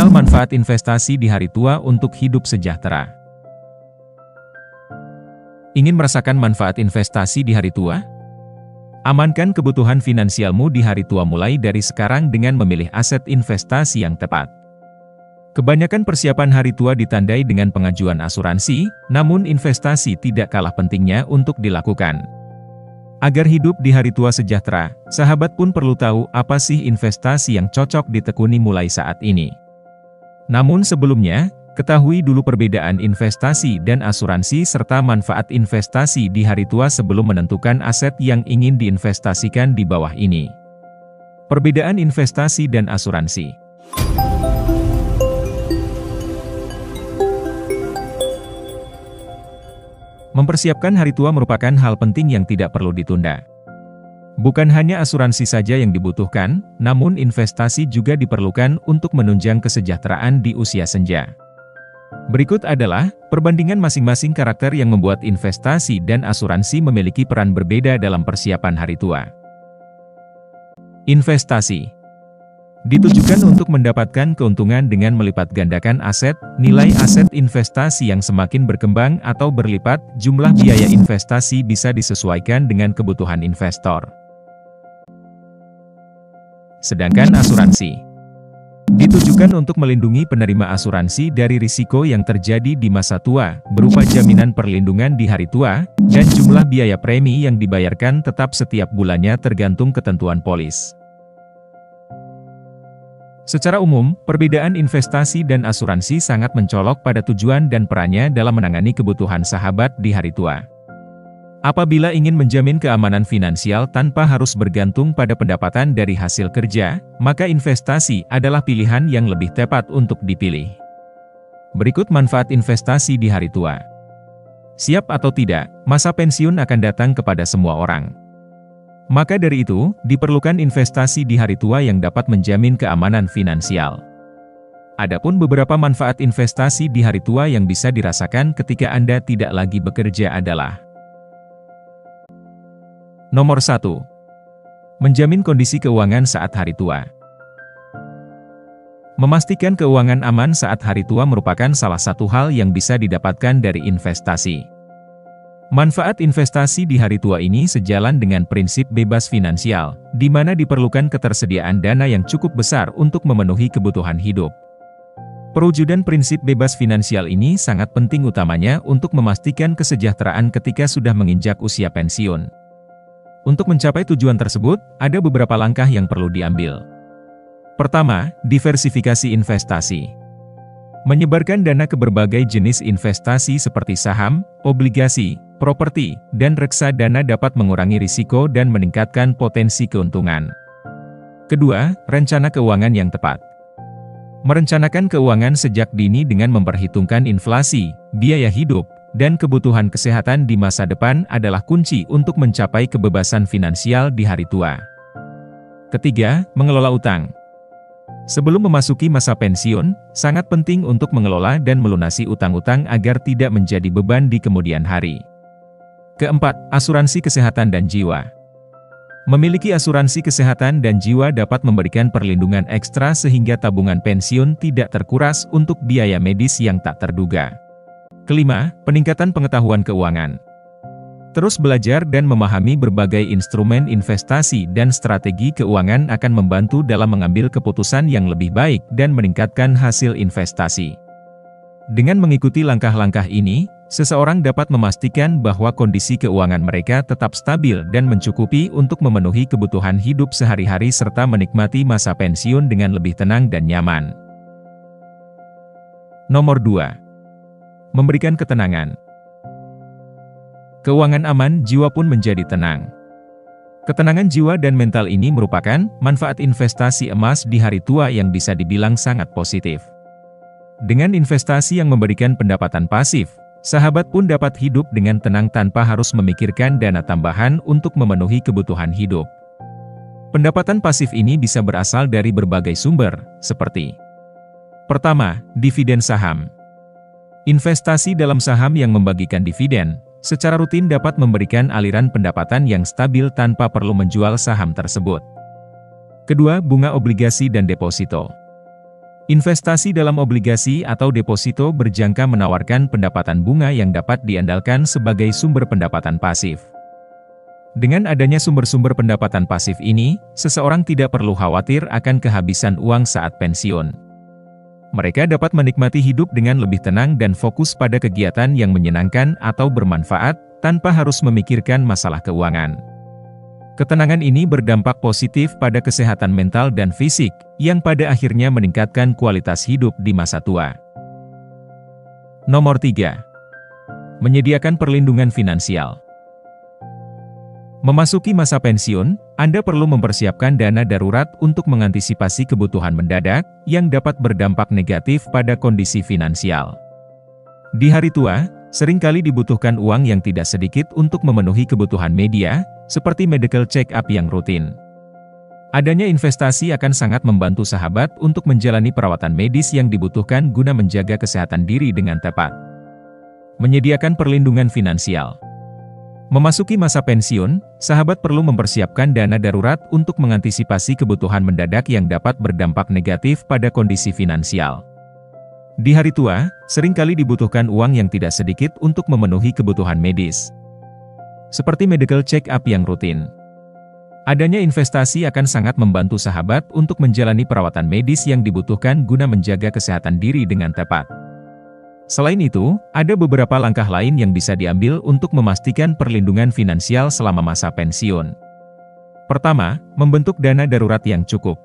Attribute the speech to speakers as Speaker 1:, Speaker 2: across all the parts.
Speaker 1: Mengenal manfaat investasi di hari tua untuk hidup sejahtera. Ingin merasakan manfaat investasi di hari tua? Amankan kebutuhan finansialmu di hari tua mulai dari sekarang dengan memilih aset investasi yang tepat. Kebanyakan persiapan hari tua ditandai dengan pengajuan asuransi, namun investasi tidak kalah pentingnya untuk dilakukan. Agar hidup di hari tua sejahtera, sahabat pun perlu tahu apa sih investasi yang cocok ditekuni mulai saat ini. Namun sebelumnya, ketahui dulu perbedaan investasi dan asuransi serta manfaat investasi di hari tua sebelum menentukan aset yang ingin diinvestasikan di bawah ini. Perbedaan investasi dan asuransi. Mempersiapkan hari tua merupakan hal penting yang tidak perlu ditunda. Bukan hanya asuransi saja yang dibutuhkan, namun investasi juga diperlukan untuk menunjang kesejahteraan di usia senja. Berikut adalah perbandingan masing-masing karakter yang membuat investasi dan asuransi memiliki peran berbeda dalam persiapan hari tua. Investasi ditujukan untuk mendapatkan keuntungan dengan melipat gandakan aset. Nilai aset investasi yang semakin berkembang atau berlipat, jumlah biaya investasi bisa disesuaikan dengan kebutuhan investor. Sedangkan asuransi ditujukan untuk melindungi penerima asuransi dari risiko yang terjadi di masa tua, berupa jaminan perlindungan di hari tua, dan jumlah biaya premi yang dibayarkan tetap setiap bulannya tergantung ketentuan polis. Secara umum, perbedaan investasi dan asuransi sangat mencolok pada tujuan dan perannya dalam menangani kebutuhan sahabat di hari tua. Apabila ingin menjamin keamanan finansial tanpa harus bergantung pada pendapatan dari hasil kerja, maka investasi adalah pilihan yang lebih tepat untuk dipilih. Berikut manfaat investasi di hari tua. Siap atau tidak, masa pensiun akan datang kepada semua orang. Maka dari itu, diperlukan investasi di hari tua yang dapat menjamin keamanan finansial. Adapun beberapa manfaat investasi di hari tua yang bisa dirasakan ketika Anda tidak lagi bekerja adalah: Nomor 1. Menjamin kondisi keuangan saat hari tua. Memastikan keuangan aman saat hari tua merupakan salah satu hal yang bisa didapatkan dari investasi. Manfaat investasi di hari tua ini sejalan dengan prinsip bebas finansial, di mana diperlukan ketersediaan dana yang cukup besar untuk memenuhi kebutuhan hidup. Perwujudan prinsip bebas finansial ini sangat penting utamanya untuk memastikan kesejahteraan ketika sudah menginjak usia pensiun. Untuk mencapai tujuan tersebut, ada beberapa langkah yang perlu diambil. Pertama, diversifikasi investasi. Menyebarkan dana ke berbagai jenis investasi seperti saham, obligasi, properti, dan reksadana dapat mengurangi risiko dan meningkatkan potensi keuntungan. Kedua, rencana keuangan yang tepat. Merencanakan keuangan sejak dini dengan memperhitungkan inflasi, biaya hidup, dan kebutuhan kesehatan di masa depan adalah kunci untuk mencapai kebebasan finansial di hari tua. Ketiga, mengelola utang. Sebelum memasuki masa pensiun, sangat penting untuk mengelola dan melunasi utang-utang agar tidak menjadi beban di kemudian hari. Keempat, asuransi kesehatan dan jiwa. Memiliki asuransi kesehatan dan jiwa dapat memberikan perlindungan ekstra sehingga tabungan pensiun tidak terkuras untuk biaya medis yang tak terduga. Kelima, peningkatan pengetahuan keuangan. Terus belajar dan memahami berbagai instrumen investasi dan strategi keuangan akan membantu dalam mengambil keputusan yang lebih baik dan meningkatkan hasil investasi. Dengan mengikuti langkah-langkah ini, seseorang dapat memastikan bahwa kondisi keuangan mereka tetap stabil dan mencukupi untuk memenuhi kebutuhan hidup sehari-hari serta menikmati masa pensiun dengan lebih tenang dan nyaman. Nomor 2. Memberikan ketenangan. Keuangan aman, jiwa pun menjadi tenang. Ketenangan jiwa dan mental ini merupakan manfaat investasi emas di hari tua yang bisa dibilang sangat positif. Dengan investasi yang memberikan pendapatan pasif, sahabat pun dapat hidup dengan tenang tanpa harus memikirkan dana tambahan untuk memenuhi kebutuhan hidup. Pendapatan pasif ini bisa berasal dari berbagai sumber, seperti: Pertama, dividen saham. Investasi dalam saham yang membagikan dividen secara rutin dapat memberikan aliran pendapatan yang stabil tanpa perlu menjual saham tersebut. Kedua, bunga obligasi dan deposito. Investasi dalam obligasi atau deposito berjangka menawarkan pendapatan bunga yang dapat diandalkan sebagai sumber pendapatan pasif. Dengan adanya sumber-sumber pendapatan pasif ini, seseorang tidak perlu khawatir akan kehabisan uang saat pensiun. Mereka dapat menikmati hidup dengan lebih tenang dan fokus pada kegiatan yang menyenangkan atau bermanfaat, tanpa harus memikirkan masalah keuangan. Ketenangan ini berdampak positif pada kesehatan mental dan fisik, yang pada akhirnya meningkatkan kualitas hidup di masa tua. Nomor 3. Menyediakan perlindungan finansial. Memasuki masa pensiun, Anda perlu mempersiapkan dana darurat untuk mengantisipasi kebutuhan mendadak, yang dapat berdampak negatif pada kondisi finansial. Di hari tua, seringkali dibutuhkan uang yang tidak sedikit untuk memenuhi kebutuhan media, seperti medical check-up yang rutin. Adanya investasi akan sangat membantu sahabat untuk menjalani perawatan medis yang dibutuhkan guna menjaga kesehatan diri dengan tepat. Menyediakan perlindungan finansial. Memasuki masa pensiun, sahabat perlu mempersiapkan dana darurat untuk mengantisipasi kebutuhan mendadak yang dapat berdampak negatif pada kondisi finansial. Di hari tua, seringkali dibutuhkan uang yang tidak sedikit untuk memenuhi kebutuhan medis, seperti medical check-up yang rutin. Adanya investasi akan sangat membantu sahabat untuk menjalani perawatan medis yang dibutuhkan guna menjaga kesehatan diri dengan tepat. Selain itu, ada beberapa langkah lain yang bisa diambil untuk memastikan perlindungan finansial selama masa pensiun. Pertama, membentuk dana darurat yang cukup.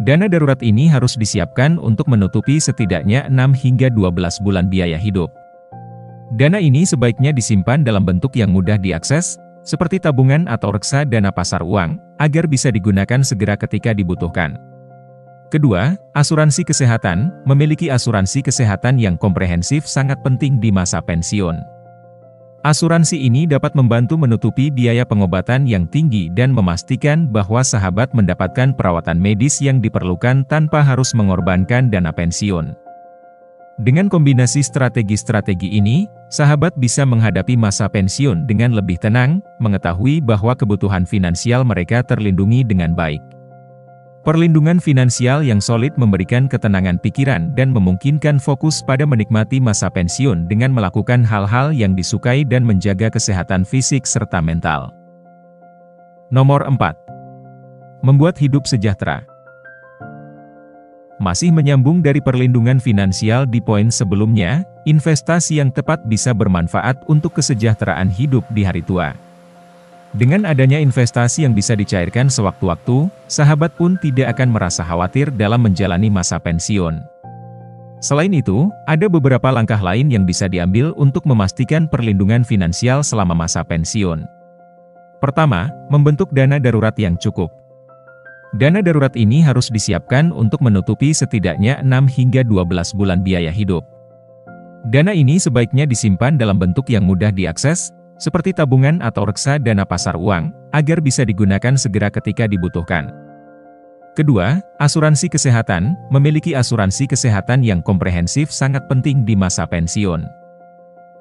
Speaker 1: Dana darurat ini harus disiapkan untuk menutupi setidaknya 6 hingga 12 bulan biaya hidup. Dana ini sebaiknya disimpan dalam bentuk yang mudah diakses, seperti tabungan atau reksa dana pasar uang, agar bisa digunakan segera ketika dibutuhkan. Kedua, asuransi kesehatan. Memiliki asuransi kesehatan yang komprehensif sangat penting di masa pensiun. Asuransi ini dapat membantu menutupi biaya pengobatan yang tinggi dan memastikan bahwa sahabat mendapatkan perawatan medis yang diperlukan tanpa harus mengorbankan dana pensiun. Dengan kombinasi strategi-strategi ini, sahabat bisa menghadapi masa pensiun dengan lebih tenang, mengetahui bahwa kebutuhan finansial mereka terlindungi dengan baik. Perlindungan finansial yang solid memberikan ketenangan pikiran dan memungkinkan fokus pada menikmati masa pensiun dengan melakukan hal-hal yang disukai dan menjaga kesehatan fisik serta mental. Nomor 4. Membuat hidup sejahtera. Masih menyambung dari perlindungan finansial di poin sebelumnya, investasi yang tepat bisa bermanfaat untuk kesejahteraan hidup di hari tua. Dengan adanya investasi yang bisa dicairkan sewaktu-waktu, sahabat pun tidak akan merasa khawatir dalam menjalani masa pensiun. Selain itu, ada beberapa langkah lain yang bisa diambil untuk memastikan perlindungan finansial selama masa pensiun. Pertama, membentuk dana darurat yang cukup. Dana darurat ini harus disiapkan untuk menutupi setidaknya 6 hingga 12 bulan biaya hidup. Dana ini sebaiknya disimpan dalam bentuk yang mudah diakses, seperti tabungan atau reksa dana pasar uang, agar bisa digunakan segera ketika dibutuhkan. Kedua, asuransi kesehatan. Memiliki asuransi kesehatan yang komprehensif sangat penting di masa pensiun.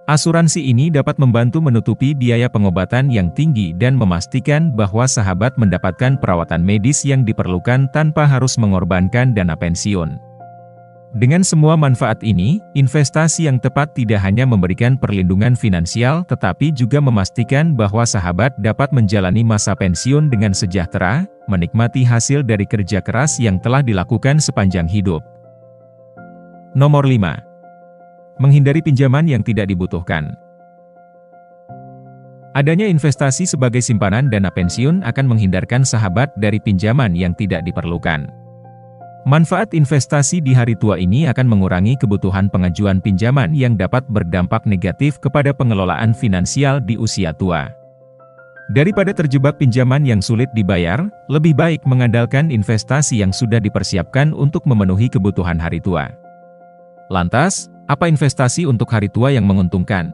Speaker 1: Asuransi ini dapat membantu menutupi biaya pengobatan yang tinggi dan memastikan bahwa sahabat mendapatkan perawatan medis yang diperlukan tanpa harus mengorbankan dana pensiun. Dengan semua manfaat ini, investasi yang tepat tidak hanya memberikan perlindungan finansial tetapi juga memastikan bahwa sahabat dapat menjalani masa pensiun dengan sejahtera, menikmati hasil dari kerja keras yang telah dilakukan sepanjang hidup. Nomor 5. Menghindari pinjaman yang tidak dibutuhkan. Adanya investasi sebagai simpanan dana pensiun akan menghindarkan sahabat dari pinjaman yang tidak diperlukan. Manfaat investasi di hari tua ini akan mengurangi kebutuhan pengajuan pinjaman yang dapat berdampak negatif kepada pengelolaan finansial di usia tua. Daripada terjebak pinjaman yang sulit dibayar, lebih baik mengandalkan investasi yang sudah dipersiapkan untuk memenuhi kebutuhan hari tua. Lantas, apa investasi untuk hari tua yang menguntungkan?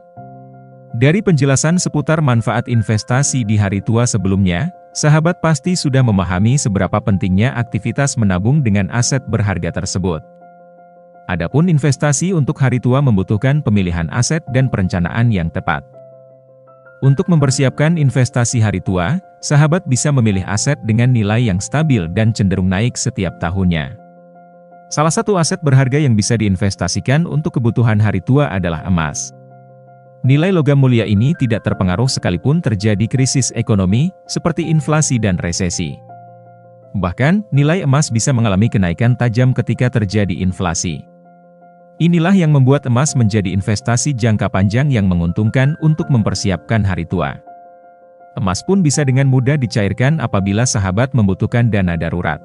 Speaker 1: Dari penjelasan seputar manfaat investasi di hari tua sebelumnya, sahabat pasti sudah memahami seberapa pentingnya aktivitas menabung dengan aset berharga tersebut. Adapun investasi untuk hari tua membutuhkan pemilihan aset dan perencanaan yang tepat. Untuk mempersiapkan investasi hari tua, sahabat bisa memilih aset dengan nilai yang stabil dan cenderung naik setiap tahunnya. Salah satu aset berharga yang bisa diinvestasikan untuk kebutuhan hari tua adalah emas. Nilai logam mulia ini tidak terpengaruh sekalipun terjadi krisis ekonomi, seperti inflasi dan resesi. Bahkan, nilai emas bisa mengalami kenaikan tajam ketika terjadi inflasi. Inilah yang membuat emas menjadi investasi jangka panjang yang menguntungkan untuk mempersiapkan hari tua. Emas pun bisa dengan mudah dicairkan apabila sahabat membutuhkan dana darurat.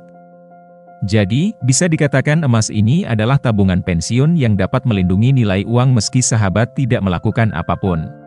Speaker 1: Jadi, bisa dikatakan emas ini adalah tabungan pensiun yang dapat melindungi nilai uang meski sahabat tidak melakukan apapun.